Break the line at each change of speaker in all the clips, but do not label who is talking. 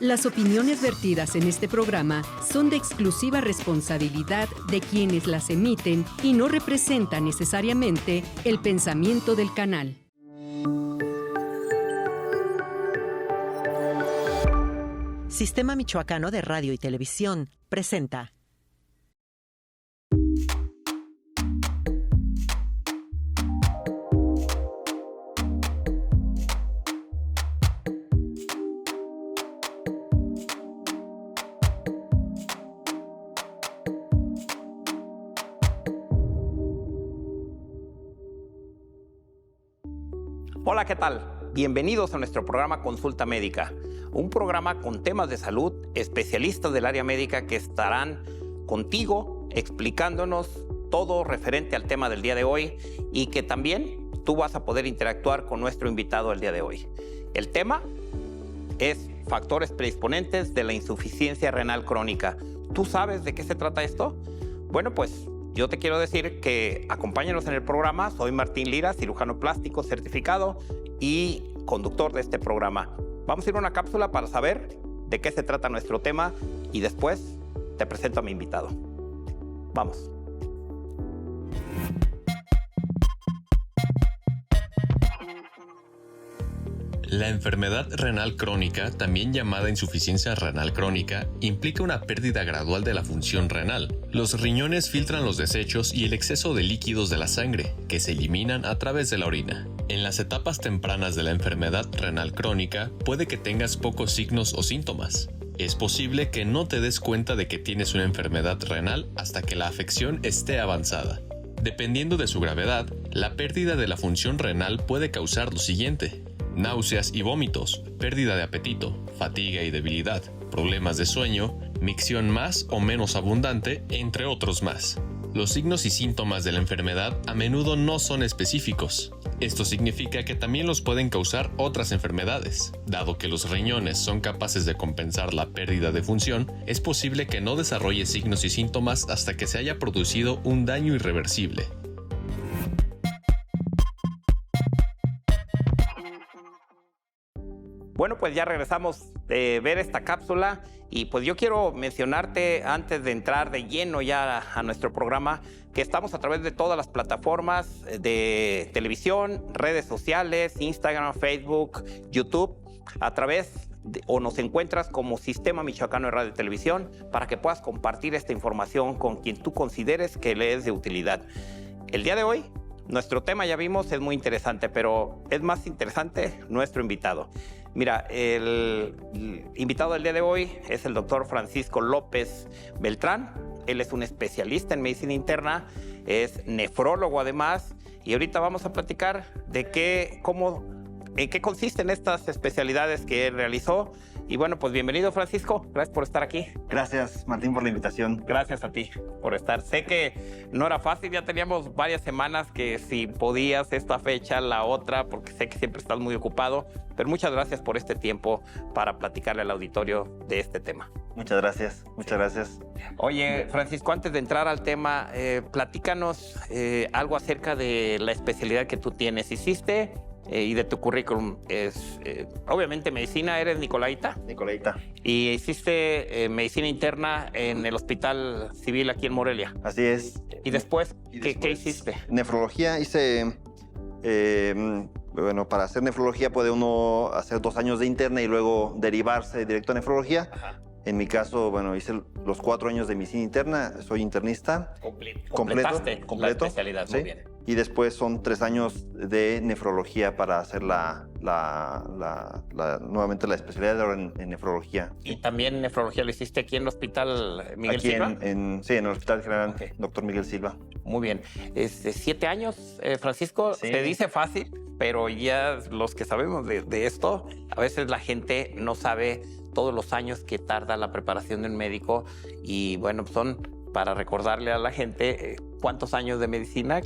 Las opiniones vertidas en este programa son de exclusiva responsabilidad de quienes las emiten y no representan necesariamente el pensamiento del canal.
Sistema Michoacano de Radio y Televisión presenta.
Hola, ¿qué tal? Bienvenidos a nuestro programa Consulta Médica, un programa con temas de salud, especialistas del área médica que estarán contigo explicándonos todo referente al tema del día de hoy y que también tú vas a poder interactuar con nuestro invitado el día de hoy. El tema es factores predisponentes de la insuficiencia renal crónica. ¿Tú sabes de qué se trata esto? Bueno, pues yo te quiero decir que acompáñanos en el programa. Soy Martín Lira, cirujano plástico certificado y conductor de este programa. Vamos a ir a una cápsula para saber de qué se trata nuestro tema y después te presento a mi invitado. Vamos.
La enfermedad renal crónica, también llamada insuficiencia renal crónica, implica una pérdida gradual de la función renal. Los riñones filtran los desechos y el exceso de líquidos de la sangre, que se eliminan a través de la orina. En las etapas tempranas de la enfermedad renal crónica, puede que tengas pocos signos o síntomas. Es posible que no te des cuenta de que tienes una enfermedad renal hasta que la afección esté avanzada. Dependiendo de su gravedad, la pérdida de la función renal puede causar lo siguiente: náuseas y vómitos, pérdida de apetito, fatiga y debilidad, problemas de sueño, micción más o menos abundante, entre otros más. Los signos y síntomas de la enfermedad a menudo no son específicos. Esto significa que también los pueden causar otras enfermedades. Dado que los riñones son capaces de compensar la pérdida de función, es posible que no desarrolle signos y síntomas hasta que se haya producido un daño irreversible.
Bueno, pues ya regresamos de ver esta cápsula y pues yo quiero mencionarte antes de entrar de lleno ya a nuestro programa que estamos a través de todas las plataformas de televisión, redes sociales, Instagram, Facebook, YouTube, o nos encuentras como Sistema Michoacano de Radio y Televisión para que puedas compartir esta información con quien tú consideres que le es de utilidad. El día de hoy, nuestro tema ya vimos es muy interesante, pero es más interesante nuestro invitado. Mira, el invitado del día de hoy es el doctor Francisco López Beltrán. Él es un especialista en medicina interna, es nefrólogo además, y ahorita vamos a platicar de en qué consisten estas especialidades que él realizó. Y bueno, pues bienvenido, Francisco. Gracias por estar aquí.
Gracias, Martín, por la invitación.
Gracias a ti por estar. Sé que no era fácil, ya teníamos varias semanas que si podías esta fecha, la otra, porque sé que siempre estás muy ocupado, pero muchas gracias por este tiempo para platicarle al auditorio de este tema.
Muchas gracias, muchas gracias.
Oye, Francisco, antes de entrar al tema, platícanos algo acerca de la especialidad que tú tienes. Hiciste y de tu currículum es, obviamente, medicina. ¿Eres nicolaita?
Nicolaita.
Y hiciste medicina interna en el Hospital Civil aquí en Morelia.
Así es.
¿Y después, ¿qué hiciste?
Nefrología hice, bueno, para hacer nefrología puede uno hacer 2 años de interna y luego derivarse directo a nefrología. Ajá. En mi caso, bueno, hice los 4 años de medicina interna, soy internista.
Completaste la especialidad,
sí.
Muy bien.
Y después son 3 años de nefrología para hacer nuevamente la especialidad en nefrología.
¿Y también nefrología lo hiciste aquí en el Hospital Miguel Silva?
Sí, en el Hospital General, okay. Dr. Miguel Silva.
Muy bien. 7 años, Francisco,
sí.
Se dice fácil, pero ya los que sabemos de esto, a veces la gente no sabe todos los años que tarda la preparación de un médico y bueno, son para recordarle a la gente cuántos años de medicina.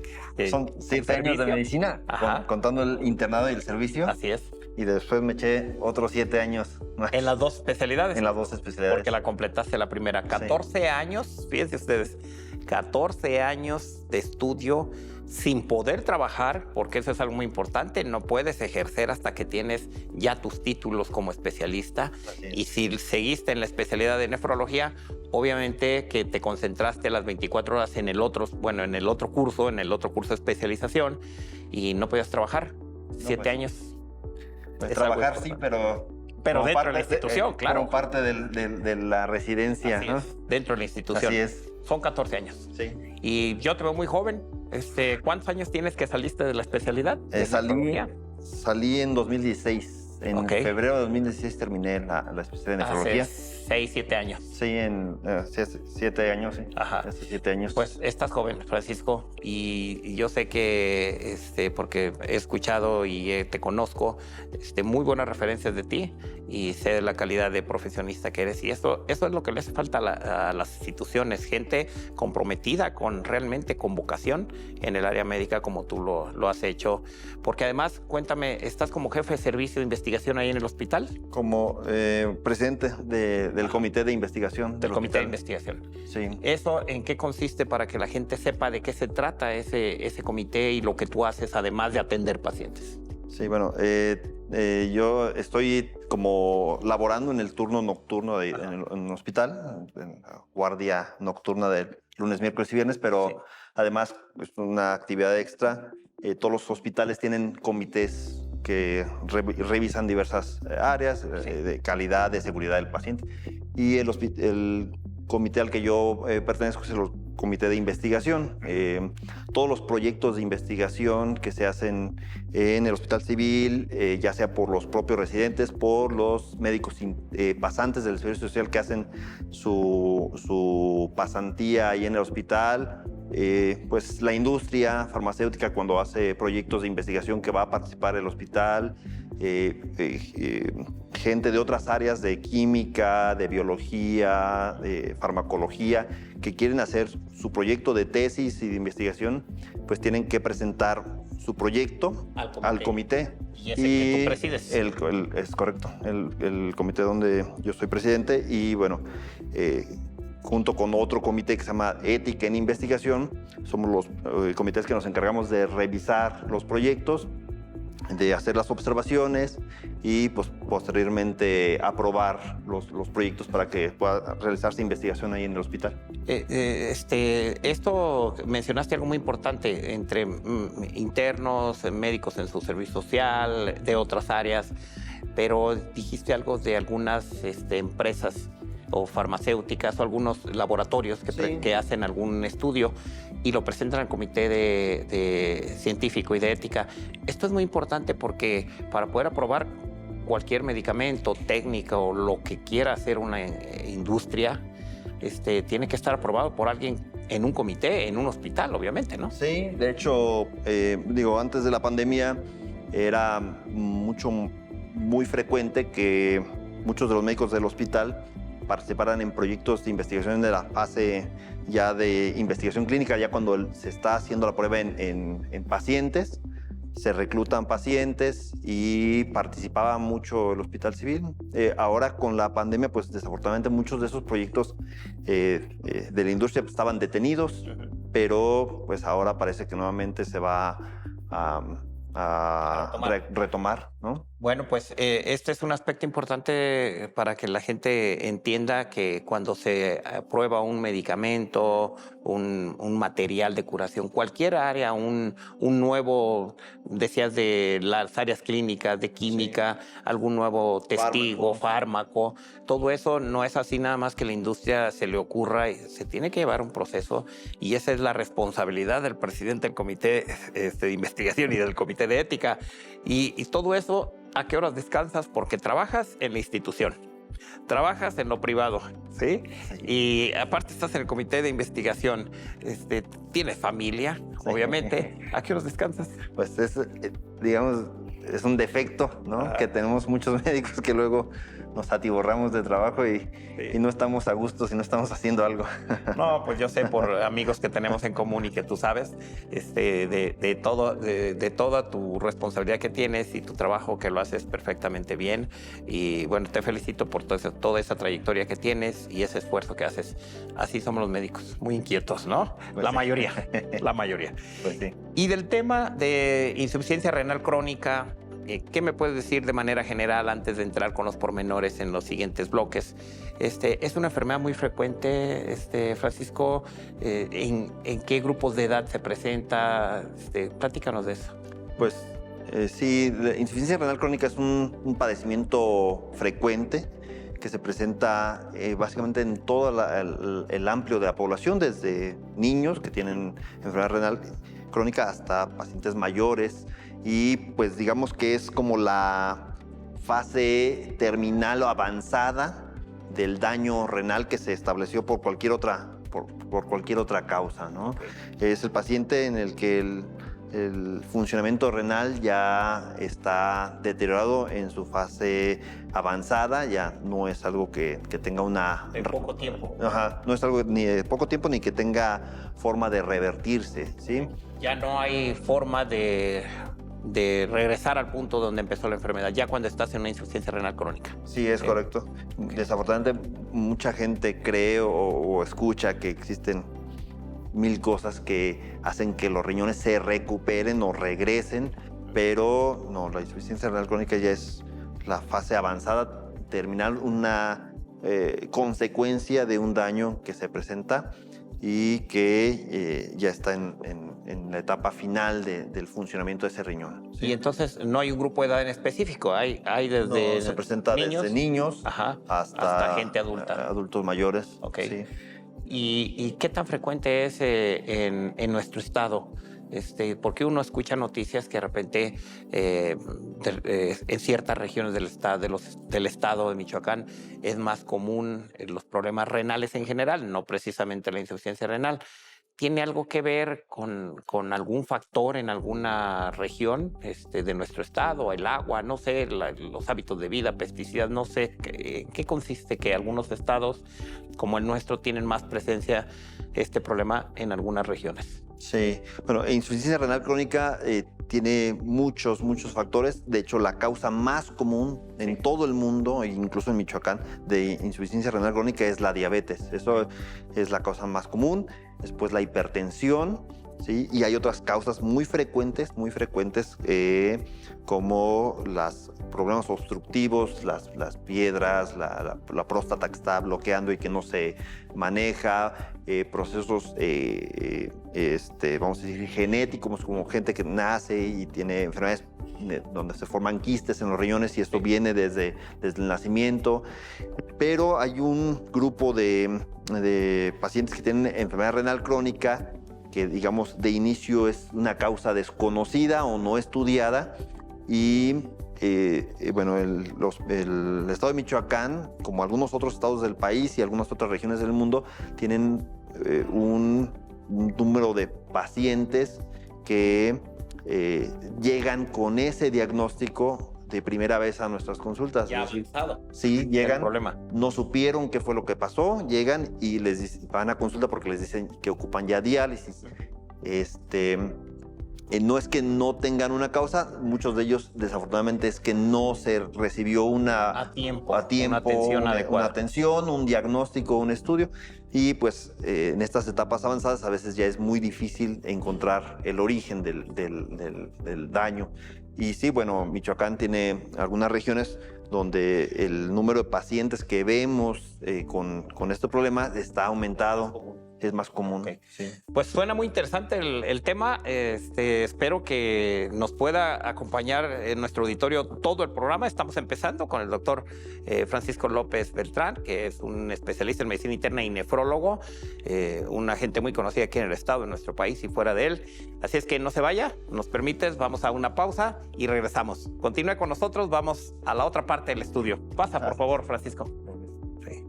Son 7 años de medicina, contando el internado y el servicio.
Así es.
Y después me eché otros 7 años más.
¿En las 2 especialidades?
En las 2 especialidades.
Porque la completaste la primera. 14 años, fíjense ustedes, 14 años de estudio sin poder trabajar, porque eso es algo muy importante, no puedes ejercer hasta que tienes ya tus títulos como especialista. Y si seguiste en la especialidad de nefrología, obviamente que te concentraste las 24 horas en el otro curso de especialización y no podías trabajar. 7 años.
Pues trabajar sí, pero
dentro de la institución, claro.
Como parte de la residencia,
Así
¿no?
es, dentro de la institución.
Así es.
Son 14 años.
Sí.
Y yo te veo muy joven. ¿Cuántos años tienes que saliste de la especialidad?
Salí en 2016. En febrero de 2016 terminé la especialidad en nefrología.
Hace 6, 7 años.
Sí, hace 7 años, sí.
Ajá.
Hace 7 años.
Pues estás joven, Francisco, y yo sé que, porque he escuchado y te conozco, muy buenas referencias de ti y sé de la calidad de profesionista que eres. Y eso es lo que le hace falta a las instituciones, gente comprometida realmente con vocación en el área médica como tú lo has hecho. Porque además, cuéntame, ¿estás como jefe de servicio de investigación ahí en el hospital?
Como presidente del comité de investigación.
Del comité de investigación.
Sí.
¿Eso en qué consiste para que la gente sepa de qué se trata ese comité y lo que tú haces, además de atender pacientes?
Sí, bueno, yo estoy como laborando en el turno nocturno en el hospital, en la guardia nocturna de lunes, miércoles y viernes, pero sí, además es una actividad extra. Todos los hospitales tienen comités que revisan diversas áreas, sí, de calidad, de seguridad del paciente. Y el comité al que yo pertenezco es el comité de investigación. Todos los proyectos de investigación que se hacen en el hospital civil, ya sea por los propios residentes, por los médicos pasantes del servicio social que hacen su pasantía ahí en el hospital, pues la industria farmacéutica cuando hace proyectos de investigación que va a participar el hospital, gente de otras áreas de química, de biología, de farmacología, que quieren hacer su proyecto de tesis y de investigación, pues tienen que presentar su proyecto al comité.
Y ese que tú presides.
Es correcto, el comité donde yo soy presidente y bueno, junto con otro comité que se llama Ética en Investigación, somos los comités que nos encargamos de revisar los proyectos, de hacer las observaciones y pues, posteriormente aprobar los proyectos para que pueda realizarse investigación ahí en el hospital.
Esto mencionaste algo muy importante entre internos, médicos en su servicio social, de otras áreas, pero dijiste algo de algunas empresas o farmacéuticas o algunos laboratorios que hacen algún estudio y lo presentan al comité de científico y de ética. Esto es muy importante porque para poder aprobar cualquier medicamento, técnica o lo que quiera hacer una industria, tiene que estar aprobado por alguien en un comité, en un hospital, obviamente, ¿no?
Sí, de hecho, antes de la pandemia era muy frecuente que muchos de los médicos del hospital participaran en proyectos de investigación de la fase ya de investigación clínica, ya cuando se está haciendo la prueba en pacientes, se reclutan pacientes y participaba mucho el hospital civil. Ahora con la pandemia, pues desafortunadamente muchos de esos proyectos de la industria pues, estaban detenidos, pero pues ahora parece que nuevamente se va a retomar, ¿no?
Bueno, pues este es un aspecto importante para que la gente entienda que cuando se aprueba un medicamento, un material de curación, cualquier área, un nuevo, decías de las áreas clínicas, de química, sí, algún nuevo testigo, fármaco, todo eso no es así nada más que la industria se le ocurra, y se tiene que llevar un proceso y esa es la responsabilidad del presidente del comité de investigación y del comité de ética. Y todo eso, ¿a qué horas descansas? Porque trabajas en la institución, trabajas en lo privado, ¿sí? Y aparte estás en el comité de investigación, tienes familia, sí, obviamente. ¿A qué horas descansas?
Pues es un defecto, ¿no? Que tenemos muchos médicos que luego nos atiborramos de trabajo y no estamos a gusto si no estamos haciendo algo.
No, pues yo sé por amigos que tenemos en común y que tú sabes de toda tu responsabilidad que tienes y tu trabajo, que lo haces perfectamente bien. Y bueno, te felicito por toda esa trayectoria que tienes y ese esfuerzo que haces. Así somos los médicos, muy inquietos, ¿no?
Pues
la
sí.
mayoría, la mayoría.
Pues sí.
Y del tema de insuficiencia renal crónica, ¿qué me puedes decir de manera general antes de entrar con los pormenores en los siguientes bloques? Es una enfermedad muy frecuente, Francisco. ¿En qué grupos de edad se presenta? Platícanos de eso.
Pues sí, la insuficiencia renal crónica es un padecimiento frecuente que se presenta básicamente en todo el amplio de la población, desde niños que tienen enfermedad renal crónica hasta pacientes mayores, y pues digamos que es como la fase terminal o avanzada del daño renal que se estableció por cualquier otra causa, ¿no? Es el paciente en el que el funcionamiento renal ya está deteriorado en su fase avanzada, ya no es algo que tenga una...
En poco tiempo.
Ajá, no es algo ni de poco tiempo ni que tenga forma de revertirse, ¿sí?
Ya no hay forma de regresar al punto donde empezó la enfermedad, ya cuando estás en una insuficiencia renal crónica.
Sí, es correcto. Desafortunadamente, mucha gente cree o escucha que existen 1000 cosas que hacen que los riñones se recuperen o regresen, pero no, la insuficiencia renal crónica ya es la fase avanzada, terminal, una consecuencia de un daño que se presenta y que ya está en la etapa final del funcionamiento de ese riñón.
Y entonces no hay un grupo de edad en específico, hay desde
No, se presenta
niños,
desde niños
hasta gente adulta.
Adultos mayores.
Ok.
Sí.
¿Y qué tan frecuente es en nuestro estado? Porque uno escucha noticias que de repente en ciertas regiones del estado de Michoacán es más común los problemas renales en general, no precisamente la insuficiencia renal. ¿Tiene algo que ver con algún factor en alguna región de nuestro estado? El agua, no sé, los hábitos de vida, pesticidas, no sé. ¿En qué consiste que algunos estados como el nuestro tienen más presencia este problema en algunas regiones?
Sí, bueno, insuficiencia renal crónica tiene muchos factores. De hecho, la causa más común en todo el mundo, incluso en Michoacán, de insuficiencia renal crónica es la diabetes. Eso es la causa más común. Después la hipertensión, ¿sí? Y hay otras causas muy frecuentes como los problemas obstructivos, las piedras, la próstata que está bloqueando y que no se maneja, procesos, vamos a decir, genéticos, como gente que nace y tiene enfermedades donde se forman quistes en los riñones y esto viene desde el nacimiento. Pero hay un grupo de pacientes que tienen enfermedad renal crónica que, digamos, de inicio es una causa desconocida o no estudiada y bueno, el estado de Michoacán, como algunos otros estados del país y algunas otras regiones del mundo, tienen un número de pacientes que llegan con ese diagnóstico de primera vez a nuestras consultas.
Ya avanzado.
Sí, llegan,
problema.
no supieron qué fue lo que pasó, llegan y van a consulta porque les dicen que ocupan ya diálisis. No es que no tengan una causa, muchos de ellos desafortunadamente es que no se recibió a tiempo
una atención adecuada.
Una atención, un diagnóstico, un estudio. Y pues en estas etapas avanzadas a veces ya es muy difícil encontrar el origen del daño. Y sí, bueno, Michoacán tiene algunas regiones donde el número de pacientes que vemos con este problema está aumentado. Es más común.
Okay.
Sí.
Pues suena muy interesante el tema. Espero que nos pueda acompañar en nuestro auditorio todo el programa. Estamos empezando con el doctor Francisco López Beltrán, que es un especialista en medicina interna y nefrólogo, una gente muy conocida aquí en el estado, en nuestro país y fuera de él. Así es que no se vaya, nos permites, vamos a una pausa y regresamos. Continúe con nosotros, vamos a la otra parte del estudio. Pasa, por favor, Francisco. Sí.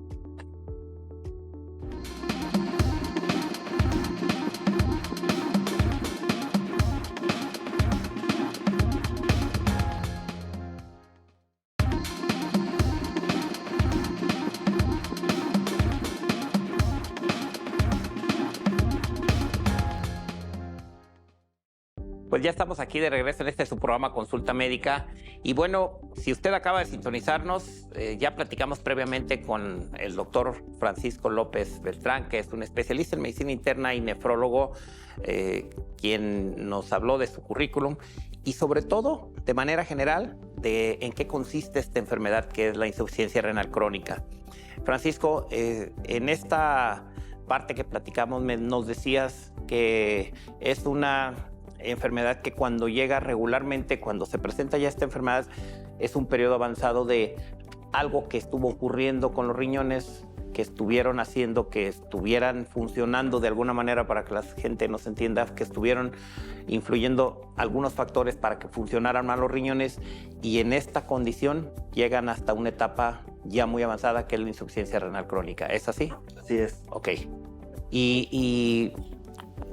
Pues ya estamos aquí de regreso en su programa Consulta Médica. Y bueno, si usted acaba de sintonizarnos, ya platicamos previamente con el doctor Francisco López Beltrán, que es un especialista en medicina interna y nefrólogo, quien nos habló de su currículum y sobre todo, de manera general, de en qué consiste esta enfermedad que es la insuficiencia renal crónica. Francisco, en esta parte que platicamos nos decías que es una enfermedad que cuando llega regularmente, cuando se presenta ya esta enfermedad, es un periodo avanzado de algo que estuvo ocurriendo con los riñones, que estuvieron haciendo que estuvieran funcionando de alguna manera, para que la gente nos entienda, que estuvieron influyendo algunos factores para que funcionaran mal los riñones, y en esta condición llegan hasta una etapa ya muy avanzada, que es la insuficiencia renal crónica. ¿Es así?
Así es.
Ok. Y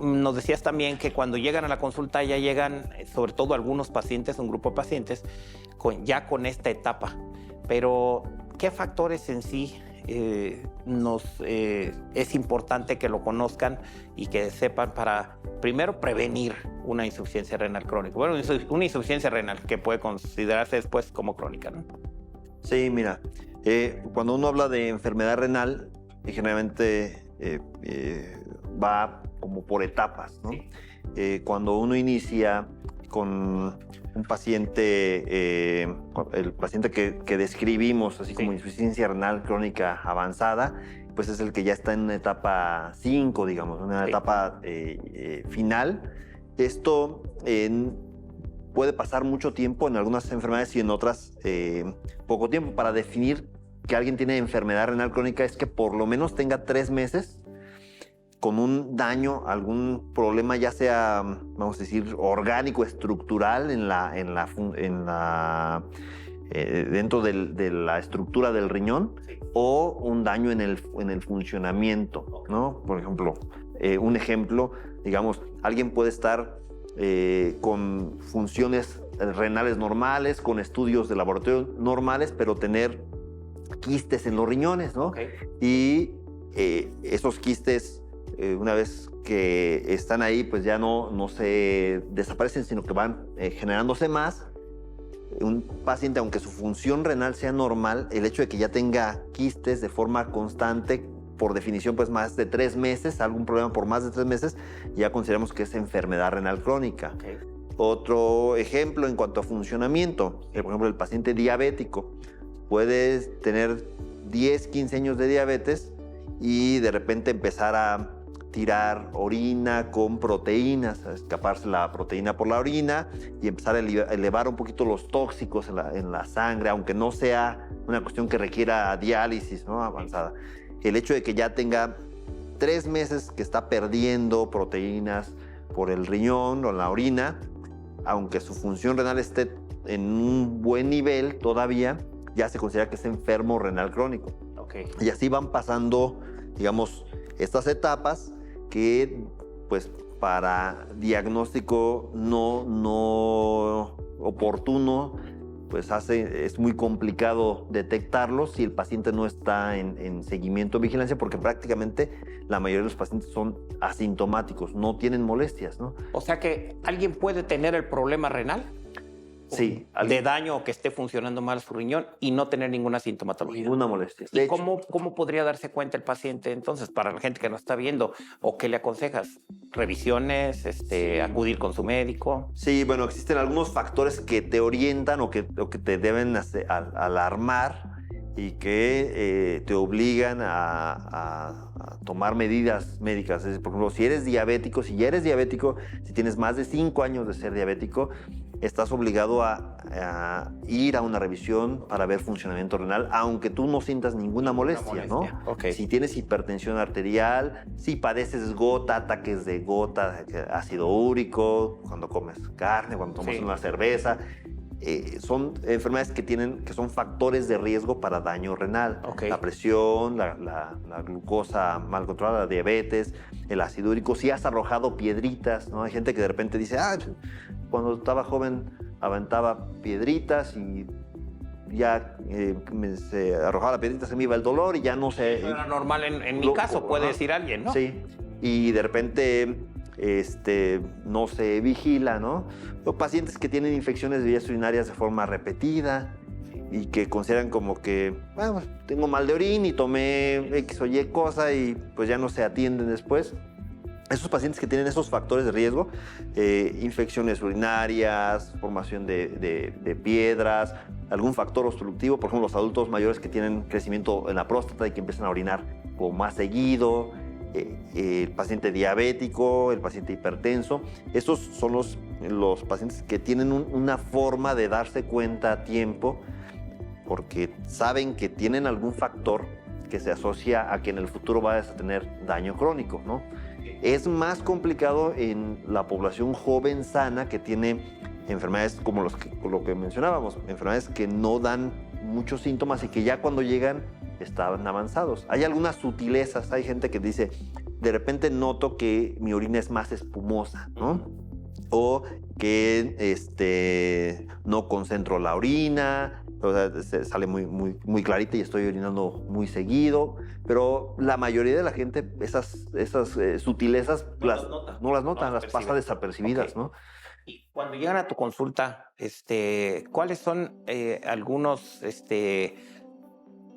nos decías también que cuando llegan a la consulta ya llegan, sobre todo algunos pacientes, un grupo de pacientes, ya con esta etapa. Pero, ¿qué factores en sí es importante que lo conozcan y que sepan para, primero, prevenir una insuficiencia renal crónica? Bueno, una insuficiencia renal que puede considerarse después como crónica, ¿no?
Sí, mira, cuando uno habla de enfermedad renal, generalmente va como por etapas, ¿no?
Sí.
Cuando uno inicia con un paciente, el paciente que describimos, así como insuficiencia renal crónica avanzada, pues es el que ya está en una etapa 5, digamos, una etapa final. Esto puede pasar mucho tiempo en algunas enfermedades y en otras poco tiempo. Para definir que alguien tiene enfermedad renal crónica es que por lo menos tenga 3 meses con un daño, algún problema, ya sea, vamos a decir, orgánico, estructural dentro de la estructura del riñón, o un daño en el funcionamiento, ¿no? Por ejemplo, un ejemplo, digamos, alguien puede estar con funciones renales normales, con estudios de laboratorio normales, pero tener quistes en los riñones, ¿no? Okay. Y esos quistes, una vez que están ahí, pues ya no se desaparecen, sino que van generándose más. Un paciente, aunque su función renal sea normal, el hecho de que ya tenga quistes de forma constante, por definición, pues más de 3 meses, algún problema por más de 3 meses, ya consideramos que es enfermedad renal crónica. Okay. Otro ejemplo en cuanto a funcionamiento, por ejemplo, el paciente diabético puede tener 10, 15 años de diabetes y de repente empezar a tirar orina con proteínas, a escaparse la proteína por la orina y empezar a elevar un poquito los tóxicos en la sangre, aunque no sea una cuestión que requiera diálisis, ¿no?, avanzada. El hecho de que ya tenga 3 meses que está perdiendo proteínas por el riñón o la orina, aunque su función renal esté en un buen nivel todavía, ya se considera que es enfermo renal crónico. Okay. Y así van pasando, digamos, estas etapas que, pues, para diagnóstico no oportuno, pues es muy complicado detectarlos si el paciente no está en seguimiento o vigilancia, porque prácticamente la mayoría de los pacientes son asintomáticos, no tienen molestias, ¿no?
O sea que alguien puede tener el problema renal.
Sí.
De daño, que esté funcionando mal su riñón y no tener ninguna sintomatología.
Ninguna molestia.
¿Y cómo podría darse cuenta el paciente entonces, para la gente que no está viendo? ¿O qué le aconsejas? ¿Revisiones? ¿Acudir con su médico?
Sí, bueno, existen algunos factores que te orientan o que te deben alarmar y que te obligan a tomar medidas médicas. Es decir, por ejemplo, si ya eres diabético, si tienes más de 5 años de ser diabético, estás obligado a ir a una revisión para ver funcionamiento renal, aunque tú no sientas ninguna molestia, ¿no? Okay. Si tienes hipertensión arterial, si padeces gota, ataques de gota, ácido úrico, cuando comes carne, cuando tomas una cerveza, son enfermedades que son factores de riesgo para daño renal. Okay. La presión, la glucosa mal controlada, la diabetes, el ácido úrico. Si has arrojado piedritas, ¿no? Hay gente que de repente dice, cuando estaba joven aventaba piedritas y ya se arrojaba la piedrita, se me iba el dolor y ya no sé.
Eso era normal en mi caso, puede decir alguien, ¿no?
Sí, y de repente no se vigila, ¿no? O pacientes que tienen infecciones de vías urinarias de forma repetida y que consideran como que, bueno, tengo mal de orina y tomé X o Y cosa y pues ya no se atienden después. Esos pacientes que tienen esos factores de riesgo, infecciones urinarias, formación de piedras, algún factor obstructivo, por ejemplo, los adultos mayores que tienen crecimiento en la próstata y que empiezan a orinar como más seguido, el paciente diabético, el paciente hipertenso. Estos son los pacientes que tienen una forma de darse cuenta a tiempo porque saben que tienen algún factor que se asocia a que en el futuro vayas a tener daño crónico, ¿no? Es más complicado en la población joven sana que tiene enfermedades como lo que mencionábamos, enfermedades que no dan muchos síntomas y que ya cuando llegan están avanzados. Hay algunas sutilezas, hay gente que dice, de repente noto que mi orina es más espumosa, ¿no? O que no concentro la orina, o sea, sale muy clarita y estoy orinando muy seguido, pero la mayoría de la gente esas sutilezas no las nota, las pasa desapercibidas, okay, ¿no?
Y cuando llegan a tu consulta, ¿cuáles son algunos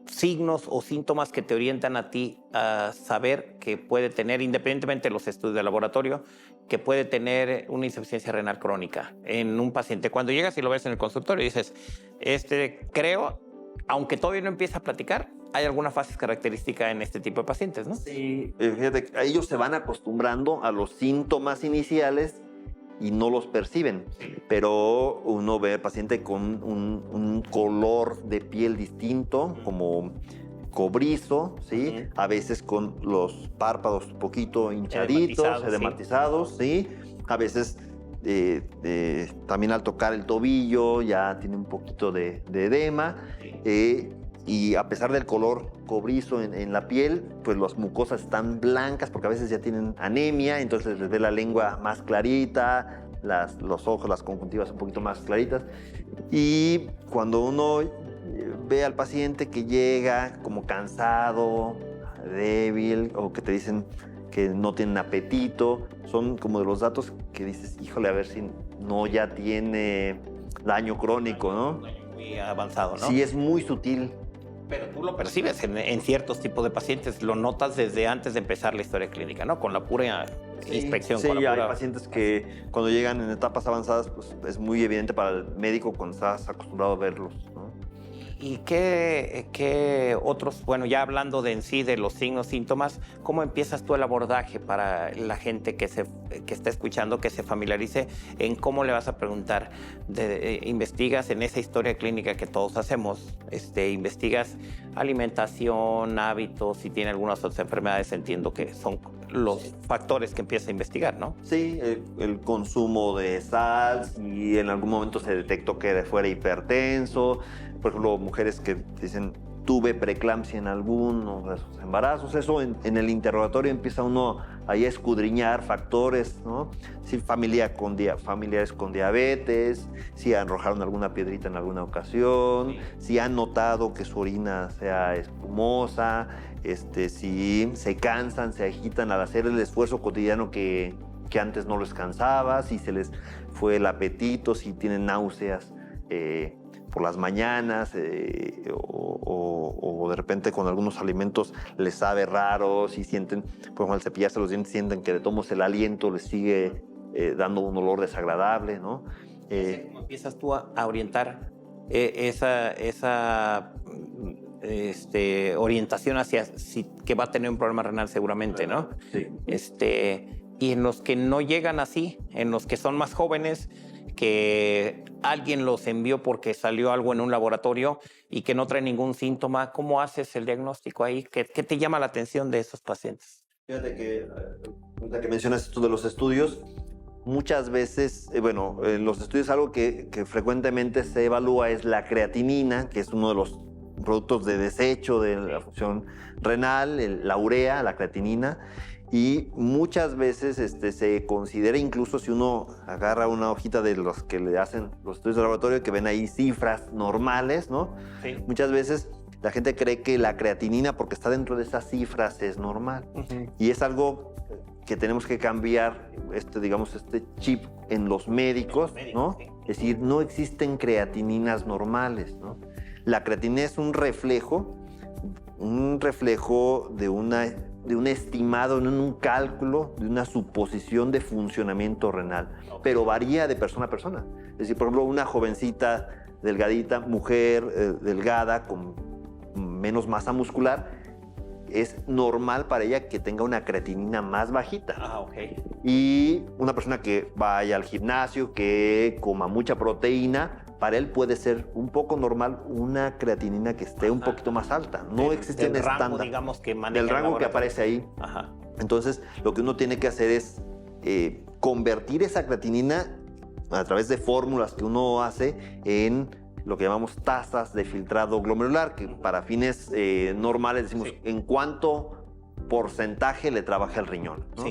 signos o síntomas que te orientan a ti a saber que puede tener, independientemente de los estudios de laboratorio, que puede tener una insuficiencia renal crónica en un paciente? Cuando llegas y lo ves en el consultorio y dices, creo, aunque todavía no empieza a platicar, hay alguna fase característica en este tipo de pacientes, ¿no?
Sí, fíjate, ellos se van acostumbrando a los síntomas iniciales y no los perciben, pero uno ve al paciente con un color de piel distinto, como cobrizo, ¿sí? Uh-huh. A veces con los párpados un poquito hinchaditos, edematizados, ¿sí? A veces también al tocar el tobillo ya tiene un poquito de edema, y a pesar del color cobrizo en la piel, pues las mucosas están blancas porque a veces ya tienen anemia, entonces les ve la lengua más clarita, los ojos, las conjuntivas un poquito más claritas. Y cuando uno ve al paciente que llega como cansado, débil, o que te dicen que no tienen apetito, son como de los datos que dices, híjole, a ver si no ya tiene daño crónico, ¿no?
Muy avanzado, ¿no?
Sí, es muy sutil.
Pero tú lo percibes en ciertos tipos de pacientes, lo notas desde antes de empezar la historia clínica, ¿no? Con la pura inspección.
Sí,
con la
hay pacientes que cuando llegan en etapas avanzadas, pues es muy evidente para el médico cuando estás acostumbrado a verlos, ¿no?
¿Y qué otros, bueno, ya hablando de en sí de los signos, síntomas, cómo empiezas tú el abordaje para la gente que está escuchando, que se familiarice en cómo le vas a preguntar? Investigas en esa historia clínica que todos hacemos, investigas alimentación, hábitos, si tiene algunas otras enfermedades, entiendo que son los factores que empiezas a investigar, ¿no?
Sí, el consumo de sal, si en algún momento se detectó que fuera hipertenso, por ejemplo, mujeres que dicen tuve preeclampsia en algunos de sus embarazos, eso en el interrogatorio empieza uno ahí a escudriñar factores, ¿no? Si familiares con diabetes, si arrojaron alguna piedrita en alguna ocasión, si han notado que su orina sea espumosa, si se cansan, se agitan al hacer el esfuerzo cotidiano que antes no les cansaba, si se les fue el apetito, si tienen náuseas por las mañanas, o de repente con algunos alimentos les sabe raro, si sienten, por ejemplo, al cepillarse los dientes sienten que de todos modos el aliento les sigue dando un olor desagradable, ¿no?
¿Cómo empiezas tú a orientar esa orientación hacia que va a tener un problema renal seguramente, ¿no?
Sí.
Y en los que no llegan así, en los que son más jóvenes, que alguien los envió porque salió algo en un laboratorio y que no trae ningún síntoma, ¿cómo haces el diagnóstico ahí? ¿Qué te llama la atención de esos pacientes?
Fíjate que mencionas esto de los estudios, muchas veces, en los estudios algo que frecuentemente se evalúa es la creatinina, que es uno de los productos de desecho de la función renal, la urea, la creatinina. Y muchas veces se considera, incluso si uno agarra una hojita de los que le hacen los estudios de laboratorio, que ven ahí cifras normales, ¿no?
Sí.
Muchas veces la gente cree que la creatinina, porque está dentro de esas cifras, es normal. Y es algo que tenemos que cambiar, digamos, este chip en los médicos, ¿no? Es decir, no existen creatininas normales, ¿no? La creatinina es un reflejo de un estimado, un cálculo, de una suposición de funcionamiento renal, pero varía de persona a persona. Es decir, por ejemplo, una jovencita delgadita, mujer delgada, con menos masa muscular, es normal para ella que tenga una creatinina más bajita. Y una persona que vaya al gimnasio, que coma mucha proteína, para él puede ser un poco normal una creatinina que esté un poquito más alta. No existe un estándar.
Digamos, que
del rango que aparece ahí. Entonces, lo que uno tiene que hacer es convertir esa creatinina a través de fórmulas que uno hace en lo que llamamos tasas de filtrado glomerular, que para fines normales decimos en cuánto porcentaje le trabaja el riñón, ¿no?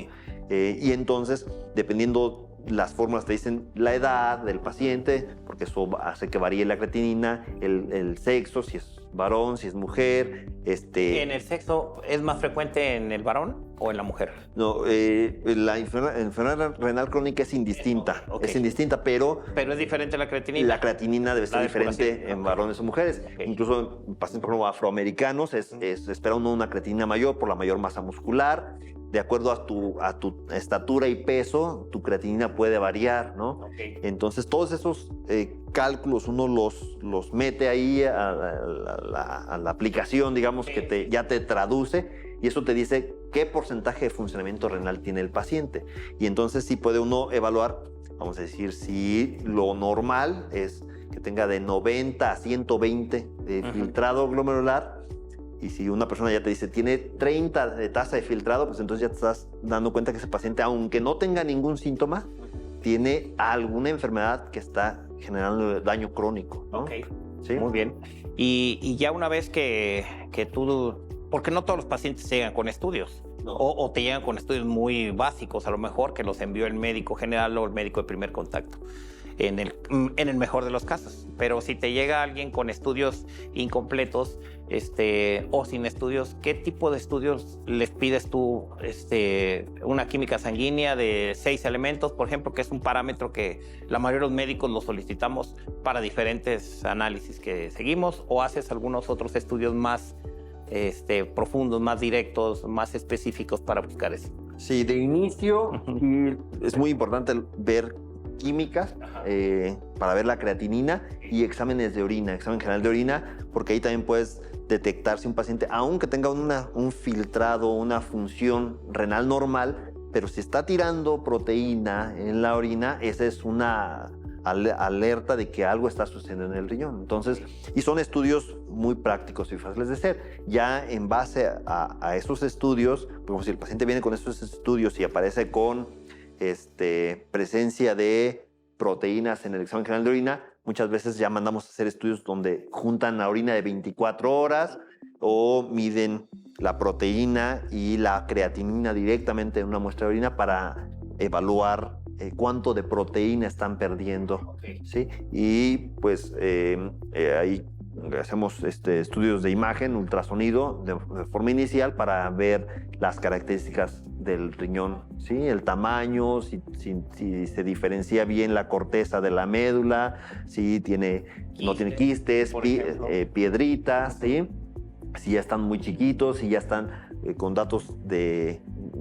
Y entonces, dependiendo, las fórmulas te dicen la edad del paciente, porque eso hace que varíe la creatinina, el sexo, si es varón, si es mujer.
¿En el sexo es más frecuente en el varón o en la mujer?
No, la enfermedad renal crónica es indistinta. Es indistinta, pero...
Pero es diferente la creatinina.
La creatinina debe ser diferente en varones o mujeres. Incluso en pacientes, por ejemplo, afroamericanos, espera uno una creatinina mayor por la mayor masa muscular. De acuerdo a tu estatura y peso, tu creatinina puede variar, ¿no? Entonces, todos esos cálculos uno los mete ahí a la aplicación, digamos, que ya te traduce, y eso te dice qué porcentaje de funcionamiento renal tiene el paciente. Y entonces sí puede uno evaluar, vamos a decir, si lo normal es que tenga de 90 a 120 de filtrado glomerular. Y si una persona ya te dice tiene 30 de tasa de filtrado, pues entonces ya te estás dando cuenta que ese paciente, aunque no tenga ningún síntoma, tiene alguna enfermedad que está generando daño crónico, ¿no?
¿Sí? Muy bien. Y ya una vez que tú... Porque no todos los pacientes llegan con estudios. O te llegan con estudios muy básicos, a lo mejor, que los envió el médico general o el médico de primer contacto. En el mejor de los casos. Pero si te llega alguien con estudios incompletos o sin estudios, ¿qué tipo de estudios les pides tú? Una química sanguínea de 6 elementos, por ejemplo, que es un parámetro que la mayoría de los médicos lo solicitamos para diferentes análisis que seguimos, o haces algunos otros estudios más profundos, más directos, más específicos para buscar eso.
Sí, de inicio es muy importante ver químicas para ver la creatinina y exámenes de orina, examen general de orina, porque ahí también puedes detectar si un paciente, aunque tenga un filtrado, una función renal normal, pero si está tirando proteína en la orina, esa es una alerta de que algo está sucediendo en el riñón. Entonces, y son estudios muy prácticos y fáciles de hacer. Ya en base a esos estudios, pues si el paciente viene con esos estudios y aparece con presencia de proteínas en el examen general de orina, muchas veces ya mandamos a hacer estudios donde juntan la orina de 24 horas o miden la proteína y la creatinina directamente en una muestra de orina para evaluar cuánto de proteína están perdiendo. ¿Sí? Y pues ahí hacemos estudios de imagen, ultrasonido de forma inicial para ver las características del riñón, ¿sí? El tamaño, si se diferencia bien la corteza de la médula, si no tiene quistes, piedritas, ¿sí? Si ya están muy chiquitos, si ya están con datos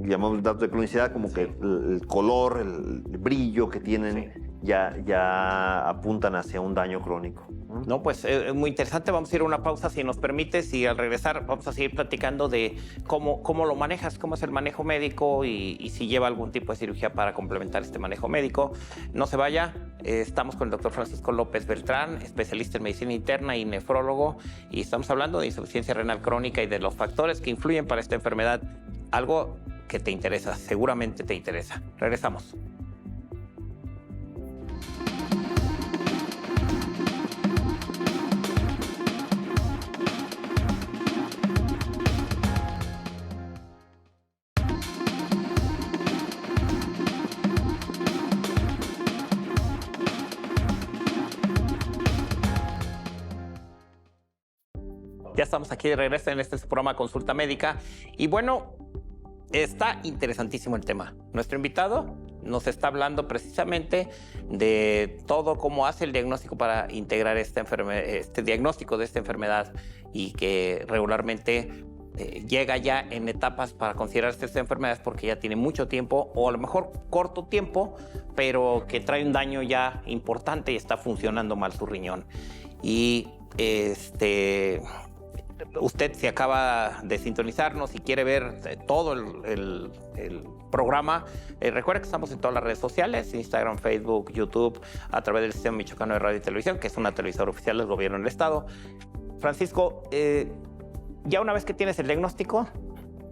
llamamos datos de clonicidad, como que el color, el brillo que tienen ya apuntan hacia un daño crónico.
No, pues es muy interesante. Vamos a ir a una pausa, si nos permites, y al regresar vamos a seguir platicando de cómo lo manejas, cómo es el manejo médico y si lleva algún tipo de cirugía para complementar este manejo médico. No se vaya, estamos con el doctor Francisco López Beltrán, especialista en medicina interna y nefrólogo, y estamos hablando de insuficiencia renal crónica y de los factores que influyen para esta enfermedad. Algo que te interesa, seguramente te interesa. Regresamos. Ya estamos aquí de regreso en este programa Consulta Médica. Y bueno, está interesantísimo el tema. Nuestro invitado nos está hablando precisamente de todo cómo hace el diagnóstico para integrar este diagnóstico de esta enfermedad y que regularmente llega ya en etapas para considerarse esta enfermedad porque ya tiene mucho tiempo o a lo mejor corto tiempo, pero que trae un daño ya importante y está funcionando mal su riñón. Y usted se acaba de sintonizarnos y quiere ver todo el programa, recuerda que estamos en todas las redes sociales, Instagram, Facebook, YouTube, a través del Sistema Michoacano de Radio y Televisión, que es una televisora oficial del gobierno del estado. Francisco, ya una vez que tienes el diagnóstico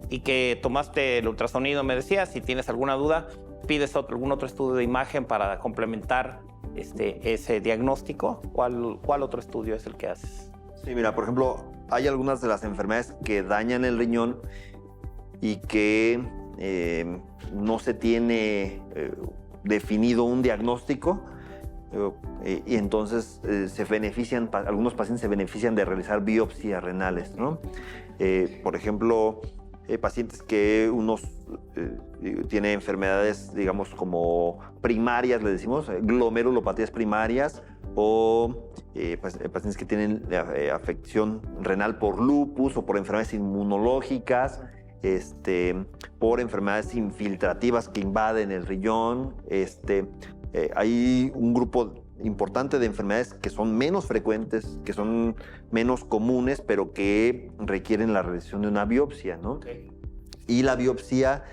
y que tomaste el ultrasonido, me decías, si tienes alguna duda, pides algún otro estudio de imagen para complementar ese diagnóstico. ¿Cuál otro estudio es el que haces?
Sí, mira, por ejemplo, hay algunas de las enfermedades que dañan el riñón y que no se tiene definido un diagnóstico y entonces algunos pacientes se benefician de realizar biopsias renales, ¿no? Por ejemplo, pacientes que tienen enfermedades, digamos, como primarias, le decimos, glomerulopatías primarias, o pacientes que tienen afección renal por lupus o por enfermedades inmunológicas, por enfermedades infiltrativas que invaden el riñón. Hay un grupo importante de enfermedades que son menos frecuentes, que son menos comunes, pero que requieren la realización de una biopsia, ¿no? Okay. Y la biopsia,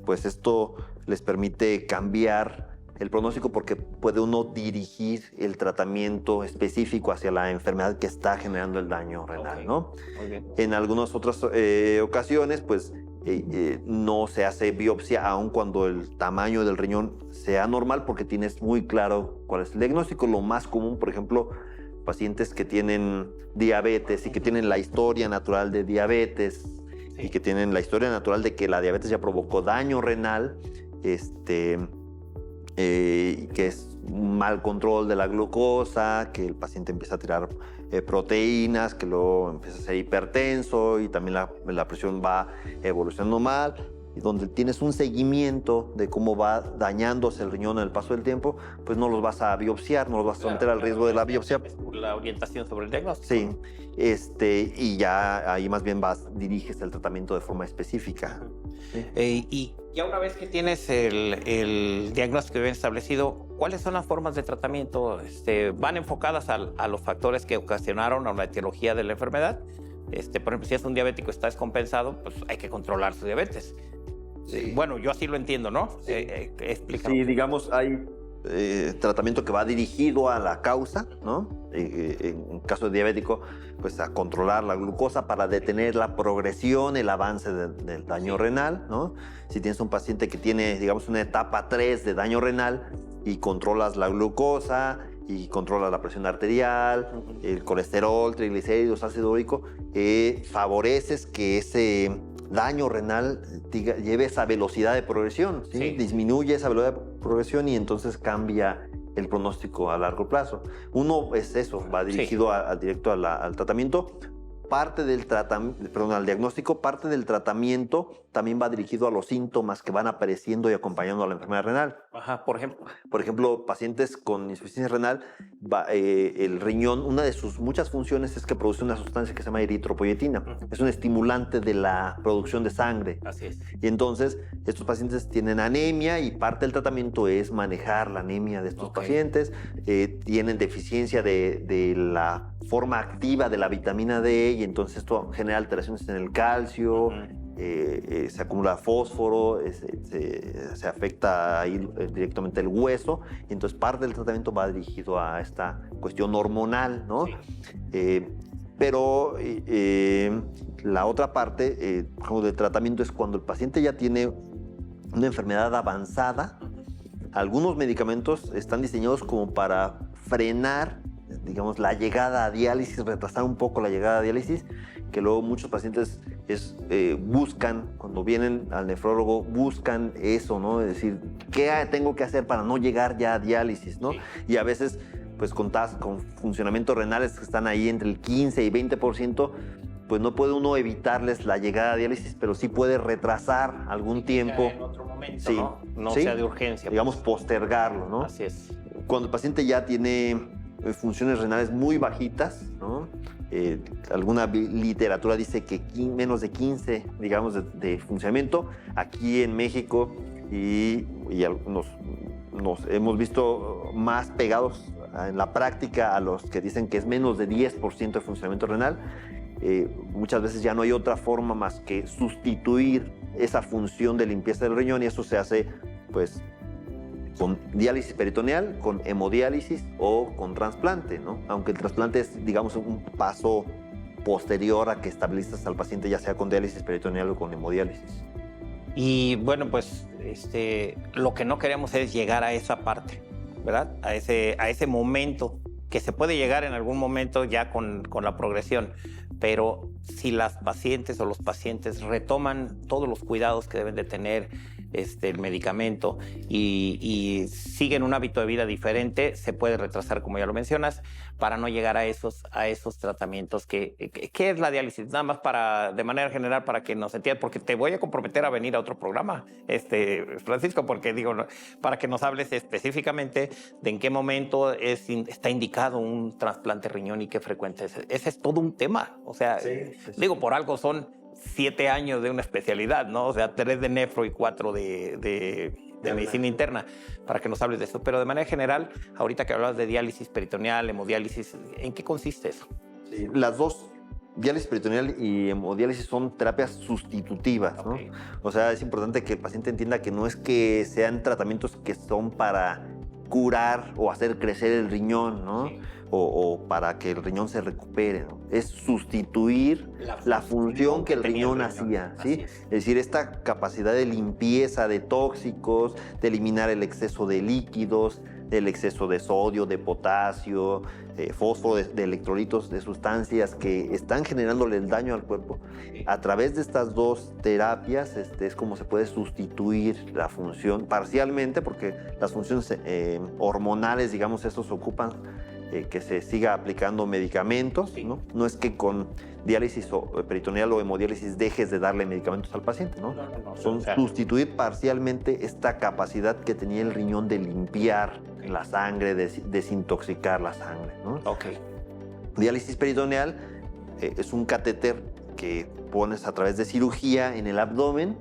pues esto les permite cambiar el pronóstico porque puede uno dirigir el tratamiento específico hacia la enfermedad que está generando el daño renal, okay, ¿no? Okay. En algunas otras ocasiones, pues no se hace biopsia aun cuando el tamaño del riñón sea normal porque tienes muy claro cuál es el diagnóstico. Lo más común, por ejemplo, pacientes que tienen diabetes y que tienen la historia natural de diabetes, sí, y que tienen la historia natural de que la diabetes ya provocó daño renal, que es un mal control de la glucosa, que el paciente empieza a tirar proteínas, que luego empieza a ser hipertenso y también la presión va evolucionando mal, y donde tienes un seguimiento de cómo va dañándose el riñón en el paso del tiempo, pues no los vas a biopsiar, no los vas a someter al riesgo de la biopsia.
La orientación sobre el diagnóstico.
Sí, y ya ahí más bien diriges el tratamiento de forma específica. Sí.
Y ya una vez que tienes el diagnóstico bien establecido, ¿cuáles son las formas de tratamiento? ¿Van enfocadas a los factores que ocasionaron a la etiología de la enfermedad? Por ejemplo, si es un diabético y está descompensado, pues hay que controlar su diabetes. Sí. Bueno, yo así lo entiendo, ¿no?
Sí,
Explícame.
Sí, digamos, hay tratamiento que va dirigido a la causa, ¿no? En caso de diabético, pues a controlar la glucosa para detener la progresión, el avance del daño renal, ¿no? Si tienes un paciente que tiene, digamos, una etapa 3 de daño renal y controlas la glucosa y controlas la presión arterial, el colesterol, triglicéridos, ácido úrico, favoreces que ese daño renal lleve esa velocidad de progresión, ¿sí? Sí. Disminuye esa velocidad de progresión y entonces cambia el pronóstico a largo plazo. Uno es eso, va dirigido sí, directo al tratamiento. Parte del al diagnóstico, parte del tratamiento también va dirigido a los síntomas que van apareciendo y acompañando a la enfermedad renal.
Ajá, por ejemplo.
Por ejemplo, pacientes con insuficiencia renal, el riñón, una de sus muchas funciones es que produce una sustancia que se llama eritropoyetina. Es un estimulante de la producción de sangre.
Así es.
Y entonces, estos pacientes tienen anemia y parte del tratamiento es manejar la anemia de estos pacientes. Tienen deficiencia de la forma activa de la vitamina D y entonces esto genera alteraciones en el calcio, se acumula fósforo, se afecta ahí directamente el hueso y entonces parte del tratamiento va dirigido a esta cuestión hormonal, ¿no? Sí. Pero la otra parte del tratamiento es cuando el paciente ya tiene una enfermedad avanzada. Algunos medicamentos están diseñados como para frenar, digamos, la llegada a diálisis, retrasar un poco la llegada a diálisis, que luego muchos pacientes buscan, cuando vienen al nefrólogo, buscan eso, ¿no? Es decir, ¿qué tengo que hacer para no llegar ya a diálisis, ¿no? Sí. Y a veces, pues con funcionamientos renales que están ahí entre el 15 y 20%, pues no puede uno evitarles la llegada a diálisis, pero sí puede retrasar algún tiempo.
En otro momento,
Sí,
no
sí.
sea de urgencia.
Digamos, postergarlo, ¿no?
Así es.
Cuando el paciente ya tiene funciones renales muy bajitas, ¿no? Alguna literatura dice que menos de 15, digamos, de funcionamiento. Aquí en México y nos hemos visto más pegados en la práctica a los que dicen que es menos de 10% de funcionamiento renal. Muchas veces ya no hay otra forma más que sustituir esa función de limpieza del riñón, y eso se hace pues con diálisis peritoneal, con hemodiálisis o con trasplante, ¿no? Aunque el trasplante es, digamos, un paso posterior a que estabilizas al paciente, ya sea con diálisis peritoneal o con hemodiálisis.
Y bueno, pues lo que no queremos es llegar a esa parte, ¿verdad? A ese momento, que se puede llegar en algún momento ya con la progresión, pero si las pacientes o los pacientes retoman todos los cuidados que deben de tener, el medicamento y siguen un hábito de vida diferente, se puede retrasar, como ya lo mencionas, para no llegar a esos tratamientos. ¿Qué es la diálisis? Nada más de manera general, para que nos entiendan, porque te voy a comprometer a venir a otro programa, Francisco, porque digo, para que nos hables específicamente de en qué momento está indicado un trasplante riñón y qué frecuencia es. Ese es todo un tema. O sea, digo, por algo son 7 años de una especialidad, ¿no? O sea, 3 de nefro y 4 de medicina interna, para que nos hables de eso. Pero de manera general, ahorita que hablabas de diálisis peritoneal, hemodiálisis, ¿en qué consiste eso?
Sí, las dos, diálisis peritoneal y hemodiálisis, son terapias sustitutivas, ¿no?
Okay.
O sea, es importante que el paciente entienda que no es que sean tratamientos que son para curar o hacer crecer el riñón, ¿no? Sí. O para que el riñón se recupere, ¿no? Es sustituir la función que el riñón hacía, ¿sí? Es decir, esta capacidad de limpieza de tóxicos, de eliminar el exceso de líquidos, el exceso de sodio, de potasio, fósforo, de electrolitos, de sustancias que están generándole el daño al cuerpo. A través de estas dos terapias es como se puede sustituir la función parcialmente, porque las funciones hormonales, digamos, estos ocupan que se siga aplicando medicamentos, ¿no? No es que con diálisis peritoneal o hemodiálisis dejes de darle medicamentos al paciente, ¿no? No. Son sustituir parcialmente esta capacidad que tenía el riñón de limpiar la sangre, de desintoxicar la sangre, ¿no?
Okay.
Diálisis peritoneal es un catéter que pones a través de cirugía en el abdomen,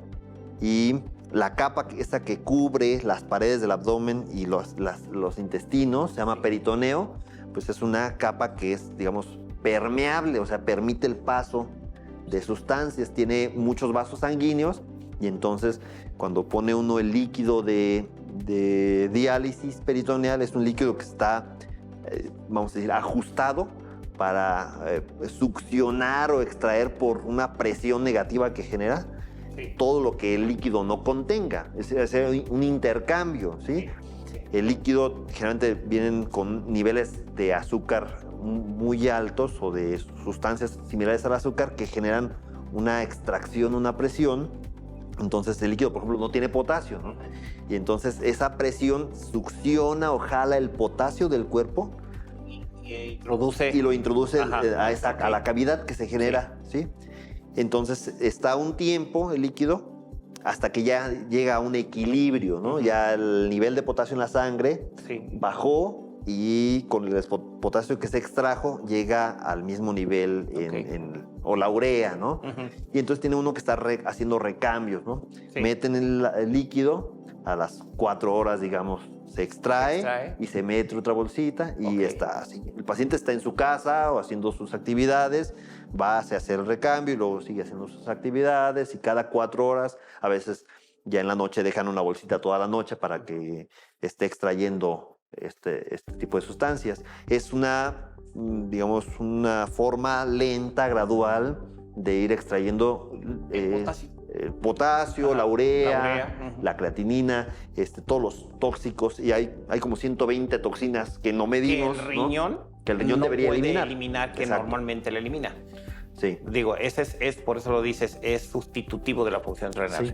y la capa esta que cubre las paredes del abdomen y los intestinos se llama peritoneo. Pues es una capa que es, digamos, permeable, o sea, permite el paso de sustancias, tiene muchos vasos sanguíneos, y entonces cuando pone uno el líquido de diálisis peritoneal, es un líquido que está, vamos a decir, ajustado para succionar o extraer por una presión negativa que genera todo lo que el líquido no contenga. Es un intercambio, ¿sí? El líquido generalmente vienen con niveles de azúcar muy altos o de sustancias similares al azúcar que generan una extracción, una presión. Entonces el líquido, por ejemplo, no tiene potasio, ¿no? Y entonces esa presión succiona o jala el potasio del cuerpo y lo introduce a la cavidad que se genera, ¿sí? Entonces está un tiempo el líquido hasta que ya llega a un equilibrio, ¿no? Ya el nivel de potasio en la sangre bajó, y con el potasio que se extrajo llega al mismo nivel o la urea, ¿no? Y entonces tiene uno que estar haciendo recambios, ¿no? Meten el líquido, a las 4 horas, digamos, se extrae y se mete otra bolsita y está así. El paciente está en su casa o haciendo sus actividades, va a hacer el recambio y luego sigue haciendo sus actividades, y cada 4 horas, a veces ya en la noche dejan una bolsita toda la noche para que esté extrayendo este tipo de sustancias. Es una, digamos, una forma lenta, gradual, de ir extrayendo el potasio, la urea, la creatinina, todos los tóxicos, y hay como 120 toxinas que no medimos,
que el riñón,
¿no? Que el riñón
no
debería
puede eliminar, que normalmente le elimina.
Sí.
Digo, es por eso lo dices, es sustitutivo de la función renal. Sí.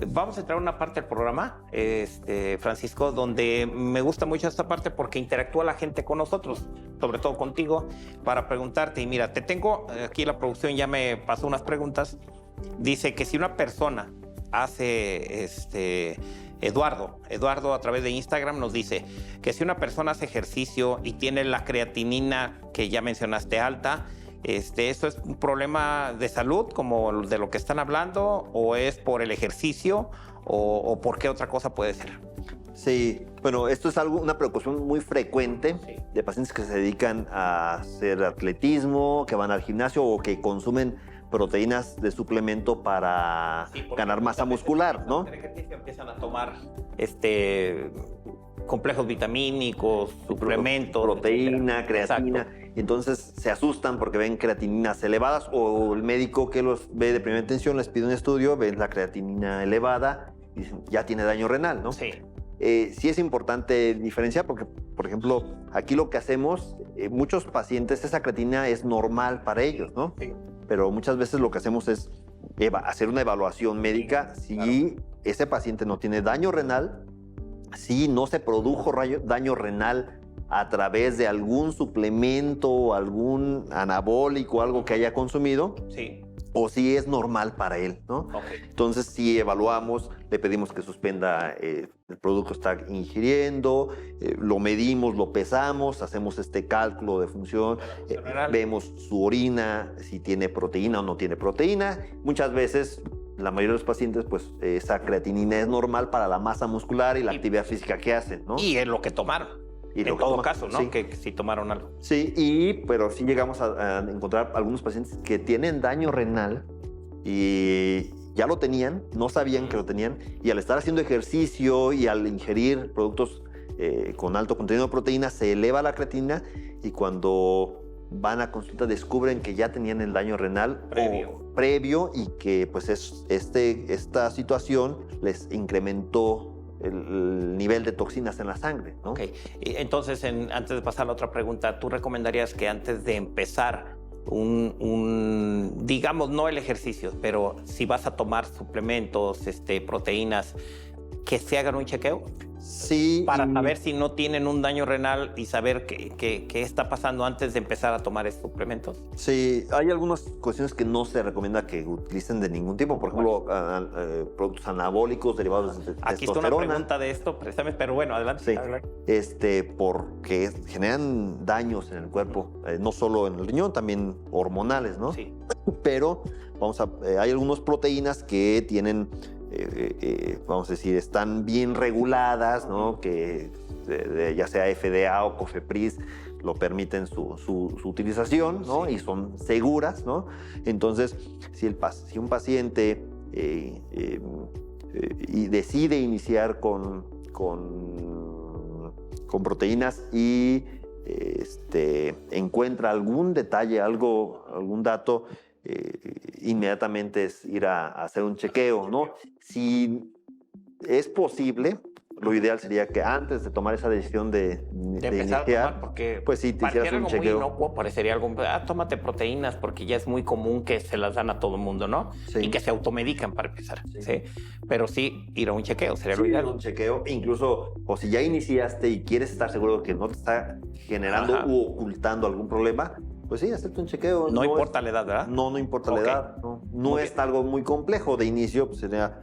Vamos a entrar a una parte del programa, Francisco, donde me gusta mucho esta parte porque interactúa la gente con nosotros. sobre todo contigo, para preguntarte. Y mira, te tengo aquí, la producción ya me pasó unas preguntas. Dice que si una persona hace, Eduardo a través de Instagram nos dice que si una persona hace ejercicio y tiene la creatinina que ya mencionaste alta, ¿eso es un problema de salud como de lo que están hablando, o es por el ejercicio, o por qué otra cosa puede ser?
Sí, bueno, esto es una preocupación muy frecuente de pacientes que se dedican a hacer atletismo, que van al gimnasio o que consumen proteínas de suplemento para ganar masa muscular, ¿no?
En ejercicio empiezan a tomar complejos vitamínicos, suplementos,
proteína, creatina.
Exacto.
Entonces se asustan porque ven creatininas elevadas, o el médico que los ve de primera intención les pide un estudio, ven la creatinina elevada y dicen, ya tiene daño renal, ¿no?
Sí.
Sí es importante diferenciar porque, por ejemplo, aquí lo que hacemos, muchos pacientes, esa creatinina es normal para ellos, ¿no?
Sí.
Pero muchas veces lo que hacemos es hacer una evaluación médica si ese paciente no tiene daño renal, si no se produjo daño renal a través de algún suplemento, algún anabólico, algo que haya consumido,
Sí.
o si es normal para él, ¿no?
Okay.
Entonces, si evaluamos, le pedimos que suspenda el producto que está ingiriendo, lo medimos, lo pesamos, hacemos este cálculo de función, vemos su orina, si tiene proteína o no tiene proteína. Muchas veces, la mayoría de los pacientes, pues esa creatinina es normal para la masa muscular y la actividad física que hacen, ¿no?
Y es lo que tomaron.
Y
en todo caso, ¿no?
Sí.
Que si tomaron algo.
Sí, pero sí llegamos a encontrar algunos pacientes que tienen daño renal y ya lo tenían, no sabían que lo tenían, y al estar haciendo ejercicio y al ingerir productos con alto contenido de proteína, se eleva la creatinina, y cuando van a consulta descubren que ya tenían el daño renal previo, y que pues esta situación les incrementó el nivel de toxinas en la sangre, ¿no?
Ok. Entonces, antes de pasar a la otra pregunta, ¿tú recomendarías que antes de empezar digamos, no el ejercicio, pero si vas a tomar suplementos, proteínas, que se hagan un chequeo?
Sí.
Para saber si no tienen un daño renal y saber qué está pasando antes de empezar a tomar estos suplementos.
Sí, hay algunas cuestiones que no se recomienda que utilicen de ningún tipo. Por ejemplo, productos anabólicos derivados de testosterona.
Aquí está una pregunta de esto, precisamente, pero bueno, adelante.
Sí,
adelante.
Porque generan daños en el cuerpo, no solo en el riñón, también hormonales, ¿no?
Sí.
Pero hay algunas proteínas que tienen, vamos a decir, están bien reguladas, ¿no? Que ya sea FDA o COFEPRIS lo permiten su utilización, ¿no?
Sí.
Y son seguras, ¿no? Entonces, si un paciente y decide iniciar con proteínas y encuentra algún detalle, algún dato, inmediatamente es ir a hacer un chequeo, ¿no? Si es posible, lo ideal sería que antes de tomar esa decisión de
empezar
iniciar,
a tomar, porque
pues sí, te hicieras un
algo
chequeo.
muy inocuo, parecería algo, tómate proteínas, porque ya es muy común que se las dan a todo el mundo, ¿no?
Sí.
Y que se automedican para empezar,
Sí.
¿sí? Pero sí, ir a un chequeo sería lo
Sí,
ideal.
un chequeo, incluso, o si ya iniciaste y quieres estar seguro de que no te está generando
Ajá.
u ocultando algún problema, pues sí, hacerte un chequeo.
No importa la edad, ¿verdad?
No importa
Ok.
la edad. No
Muy
es
bien.
algo muy complejo. De inicio, pues, sería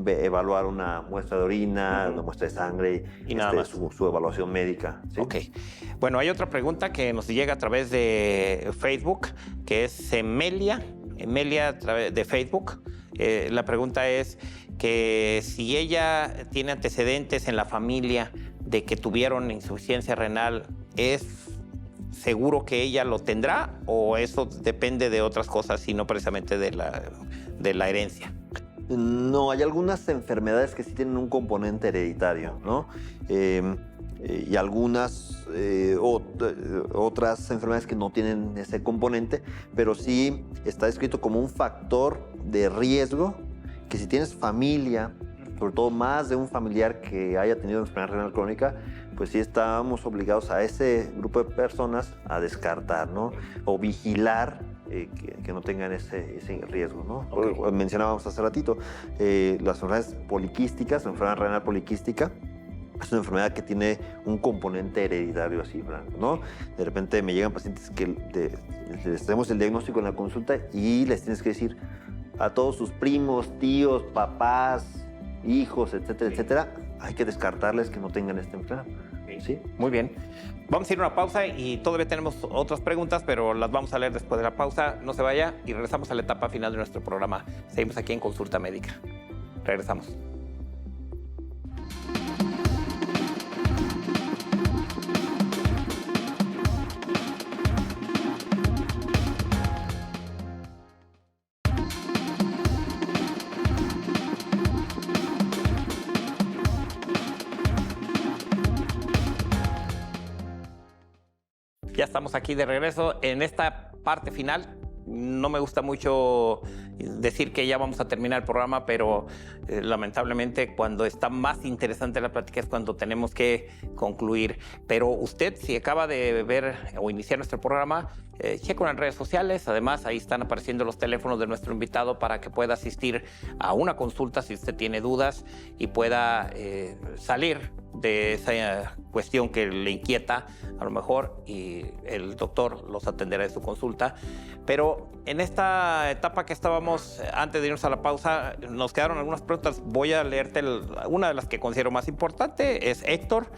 evaluar una muestra de orina, una muestra de sangre
Y nada más.
su evaluación médica. ¿sí?
Ok. Bueno, hay otra pregunta que nos llega a través de Facebook, que es Emelia a través de Facebook. La pregunta es que si ella tiene antecedentes en la familia de que tuvieron insuficiencia renal, ¿es seguro que ella lo tendrá, o eso depende de otras cosas y no precisamente de la herencia?
No, hay algunas enfermedades que sí tienen un componente hereditario, ¿no? Y algunas otras enfermedades que no tienen ese componente, pero sí está descrito como un factor de riesgo que si tienes familia, sobre todo más de un familiar que haya tenido enfermedad renal crónica, pues sí estamos obligados a ese grupo de personas a descartar, ¿no? O vigilar que no tengan ese riesgo, ¿no?
Okay.
Mencionábamos hace ratito las enfermedades poliquísticas, la enfermedad renal poliquística, es una enfermedad que tiene un componente hereditario así, Franco, ¿no? De repente me llegan pacientes que les hacemos el diagnóstico en la consulta y les tienes que decir a todos sus primos, tíos, papás, hijos, etcétera, etcétera, hay que descartarles que no tengan esta enfermedad. ¿Sí?
Muy bien. Vamos a ir a una pausa y todavía tenemos otras preguntas, pero las vamos a leer después de la pausa. No se vaya y regresamos a la etapa final de nuestro programa. Seguimos aquí en Consulta Médica. Regresamos. Ya estamos aquí de regreso en esta parte final. No me gusta mucho decir que ya vamos a terminar el programa, pero lamentablemente cuando está más interesante la plática es cuando tenemos que concluir. Pero usted, si acaba de ver o iniciar nuestro programa, cheque en redes sociales. Además, ahí están apareciendo los teléfonos de nuestro invitado para que pueda asistir a una consulta si usted tiene dudas y pueda salir de esa cuestión que le inquieta a lo mejor, y el doctor los atenderá en su consulta. Pero en esta etapa que estábamos, antes de irnos a la pausa, nos quedaron algunas preguntas. Voy a leerte una de las que considero más importante. Es Héctor,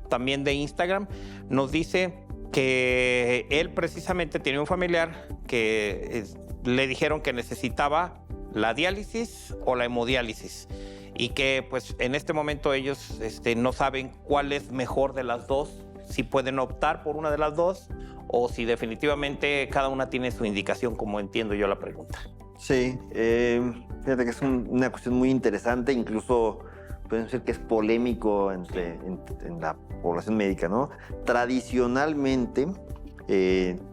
también de Instagram. Nos dice que él precisamente tiene un familiar que le dijeron que necesitaba la diálisis o la hemodiálisis, y que pues en este momento ellos no saben cuál es mejor de las dos, si pueden optar por una de las dos o si definitivamente cada una tiene su indicación, como entiendo yo la pregunta.
Sí, fíjate que es una cuestión muy interesante, incluso puede ser que es polémico en la población médica, ¿no? Tradicionalmente,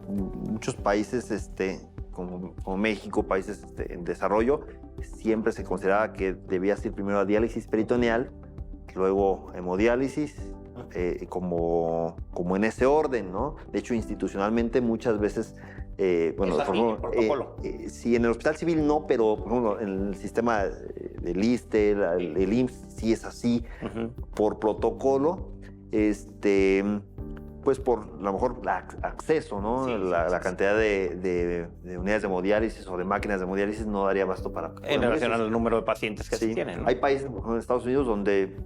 muchos países como México, países en desarrollo, siempre se consideraba que debía ser primero la diálisis peritoneal, luego hemodiálisis, como en ese orden, ¿no? De hecho, institucionalmente muchas veces,
protocolo.
Sí, en el hospital civil no, pero por ejemplo, en el sistema del ISSSTE, el IMSS, sí es así, por protocolo, pues por a lo mejor acceso, ¿no?
Sí,
la cantidad de unidades de hemodiálisis o de máquinas de hemodiálisis no daría abasto para...
En relación al número de pacientes que se tienen, ¿no?
Hay países, por ejemplo, en Estados Unidos, donde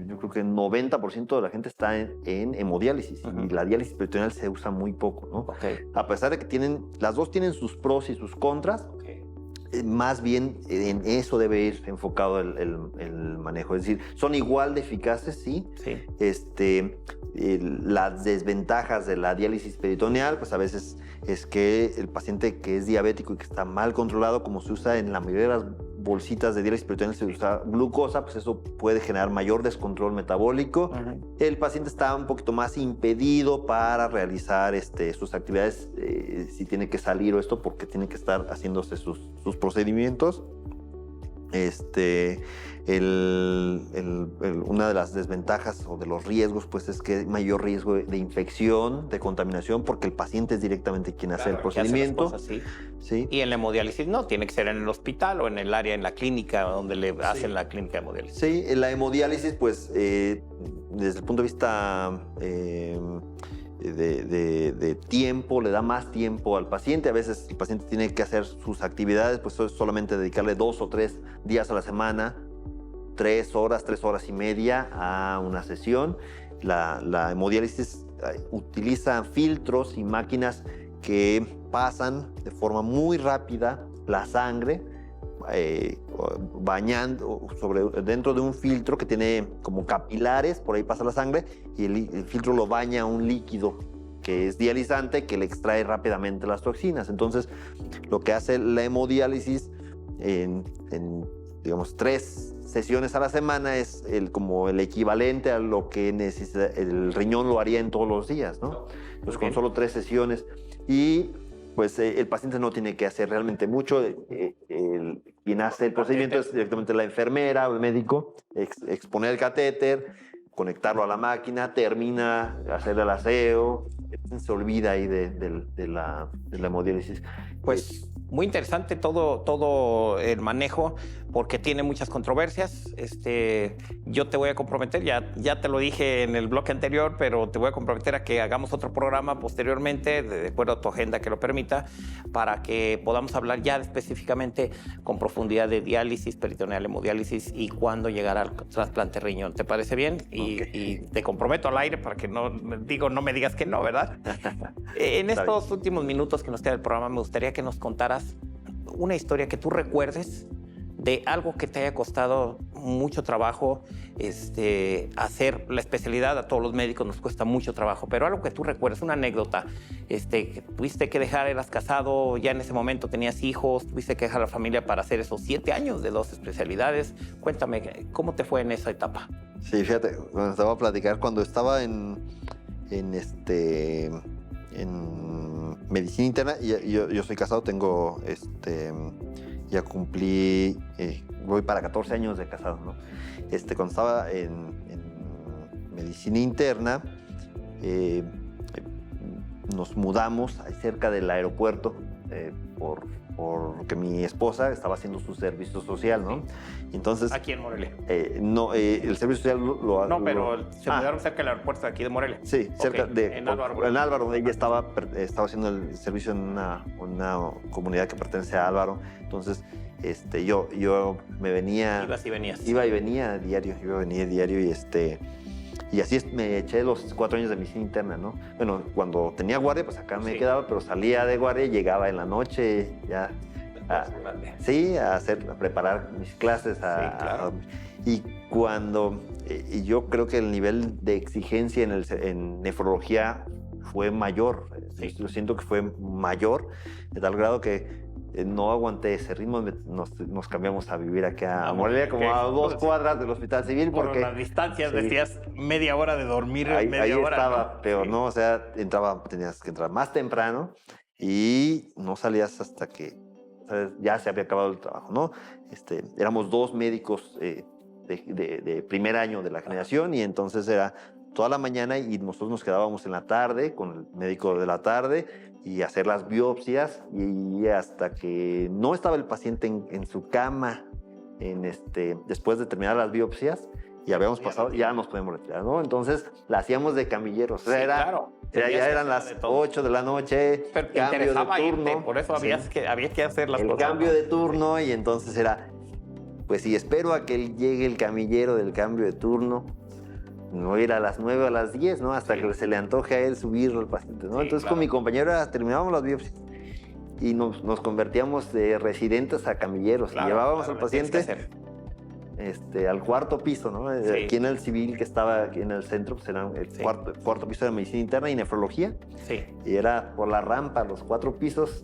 yo creo que el 90% de la gente está en hemodiálisis, y la diálisis peritoneal se usa muy poco, ¿no?
Okay.
A pesar de que las dos tienen sus pros y sus contras, más bien en eso debe ir enfocado el manejo. Es decir, son igual de eficaces, sí. Las desventajas de la diálisis peritoneal, pues a veces es que el paciente que es diabético y que está mal controlado, como se usa en la mayoría de las bolsitas de diálisis peritoneal, se usa glucosa, pues eso puede generar mayor descontrol metabólico. El paciente está un poquito más impedido para realizar sus actividades, si tiene que salir o esto, porque tiene que estar haciéndose sus procedimientos. Una de las desventajas o de los riesgos, pues, es que hay mayor riesgo de infección, de contaminación, porque el paciente es directamente quien hace el procedimiento.
Hace las cosas, sí. Y en la hemodiálisis no, tiene que ser en el hospital o en el área, en la clínica, donde le hacen la clínica de hemodiálisis.
Sí, en la hemodiálisis, pues, desde el punto de vista de tiempo, le da más tiempo al paciente. A veces el paciente tiene que hacer sus actividades, pues solamente dedicarle 2 o 3 días a la semana, 3 horas y media a una sesión. La hemodiálisis utiliza filtros y máquinas que pasan de forma muy rápida la sangre, bañando dentro de un filtro que tiene como capilares, por ahí pasa la sangre, y el filtro lo baña a un líquido que es dializante, que le extrae rápidamente las toxinas. Entonces, lo que hace la hemodiálisis en digamos, 3 sesiones a la semana es como el equivalente a lo que necesita el riñón lo haría en todos los días, ¿no? Entonces, con solo 3 sesiones, y pues el paciente no tiene que hacer realmente mucho. Quien hace el procedimiento es directamente la enfermera o el médico, exponer el catéter, conectarlo a la máquina, termina, hacer el aseo, se olvida ahí de la hemodiálisis.
Pues muy interesante todo el manejo, porque tiene muchas controversias. Yo te voy a comprometer, ya te lo dije en el bloque anterior, pero te voy a comprometer a que hagamos otro programa posteriormente, de acuerdo a tu agenda que lo permita, para que podamos hablar ya específicamente con profundidad de diálisis, peritoneal, hemodiálisis y cuándo llegar al trasplante de riñón. ¿Te parece bien? Y te comprometo al aire para que no me digas que no, ¿verdad? En estos últimos minutos que nos queda del programa, me gustaría que nos contaras una historia que tú recuerdes de algo que te haya costado mucho trabajo hacer la especialidad. A todos los médicos nos cuesta mucho trabajo, pero algo que tú recuerdes, una anécdota, que tuviste que dejar, eras casado, ya en ese momento tenías hijos, tuviste que dejar la familia para hacer esos 7 años de 2 especialidades. Cuéntame, ¿cómo te fue en esa etapa?
Sí, fíjate, cuando estaba a platicar, cuando estaba en medicina interna, y yo soy casado, tengo ya cumplí, voy para 14 años de casado, ¿no? Cuando estaba en medicina interna, nos mudamos ahí cerca del aeropuerto porque mi esposa estaba haciendo su servicio social, ¿no? Entonces,
¿aquí en Morelia?
No, el servicio social
No, pero se mudaron cerca del aeropuerto de aquí de Morelia.
Sí, cerca de...
En Álvaro.
En Álvaro, donde ella estaba haciendo el servicio en una comunidad que pertenece a Álvaro. Entonces, yo me venía...
Ibas y venías.
Iba y venía diario, y así me eché los 4 años de medicina interna, ¿no? Bueno, cuando tenía guardia, pues acá me quedaba, pero salía de guardia y llegaba en la noche ya a preparar mis clases.
Claro.
Y yo creo que el nivel de exigencia en nefrología fue mayor.
Sí.
Yo siento que fue mayor, de tal grado que no aguanté ese ritmo. Nos cambiamos a vivir aquí a Morelia, como a 2 cuadras del Hospital Civil.
Por las distancias, decías media hora de dormir, media
ahí
hora.
estaba,
¿no?
pero no, o sea, tenías que entrar más temprano y no salías hasta que, ¿sabes?, ya se había acabado el trabajo, ¿no? Éramos 2 médicos de primer año de la generación, y entonces era toda la mañana y nosotros nos quedábamos en la tarde con el médico de la tarde y hacer las biopsias, y hasta que no estaba el paciente en su cama después de terminar las biopsias y habíamos pasado, ya nos podemos retirar, ¿no? Entonces la hacíamos de camilleros. O sea,
claro.
Ya eran las 8 de la noche,
Pero te
cambio de
interesaba
turno.
irte, por eso había que hacer las cosas.
El cambio de turno, y entonces era, pues si espero a que llegue el camillero del cambio de turno, no ir a las 9 o a las 10, ¿no? Hasta que se le antoje a él subirlo al paciente, ¿no?
Sí,
entonces
claro.
Con mi compañero terminábamos las biopsias y nos convertíamos de residentes a camilleros,
Claro,
y llevábamos
claro,
al paciente al 4º piso, ¿no?
Sí.
Aquí en el civil, que estaba aquí en el centro, pues era el cuarto piso de medicina interna y nefrología.
Sí.
Y era por la rampa, los 4 pisos,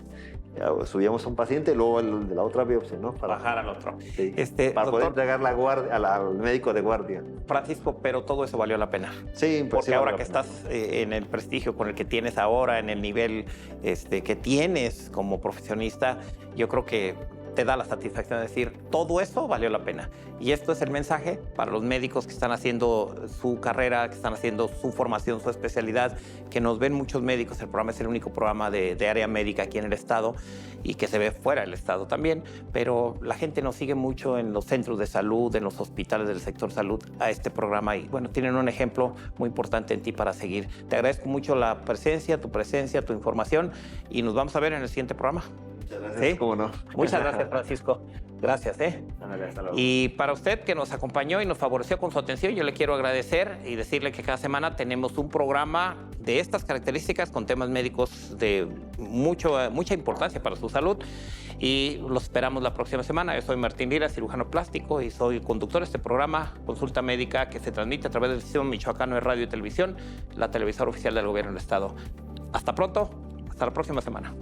subíamos a un paciente y luego el de la otra biopsia, ¿no? Para
bajar al otro.
Sí, para
doctor,
poder entregar la guardia al médico de guardia.
Francisco, pero todo eso valió la pena.
Sí, pues
Porque
sí,
ahora
valió
que
la pena.
estás en el prestigio con el que tienes ahora, en el nivel que tienes como profesionista, yo creo que te da la satisfacción de decir, todo eso valió la pena. Y esto es el mensaje para los médicos que están haciendo su carrera, que están haciendo su formación, su especialidad, que nos ven muchos médicos. El programa es el único programa de área médica aquí en el estado, y que se ve fuera del estado también, pero la gente nos sigue mucho en los centros de salud, en los hospitales del sector salud, a este programa, y bueno, tienen un ejemplo muy importante en ti para seguir. Te agradezco mucho la presencia, tu información, y nos vamos a ver en el siguiente programa.
Muchas gracias.
¿Sí?
¿Cómo no?
Muchas gracias, Francisco. Gracias,
Hasta luego.
Y para usted que nos acompañó y nos favoreció con su atención, yo le quiero agradecer y decirle que cada semana tenemos un programa de estas características con temas médicos de mucha importancia para su salud, y los esperamos la próxima semana. Yo soy Martín Lira, cirujano plástico, y soy conductor de este programa, Consulta Médica, que se transmite a través del Sistema Michoacano de Radio y Televisión, la televisora oficial del Gobierno del Estado. Hasta pronto, hasta la próxima semana.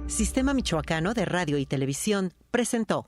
Sistema Michoacano de Radio y Televisión presentó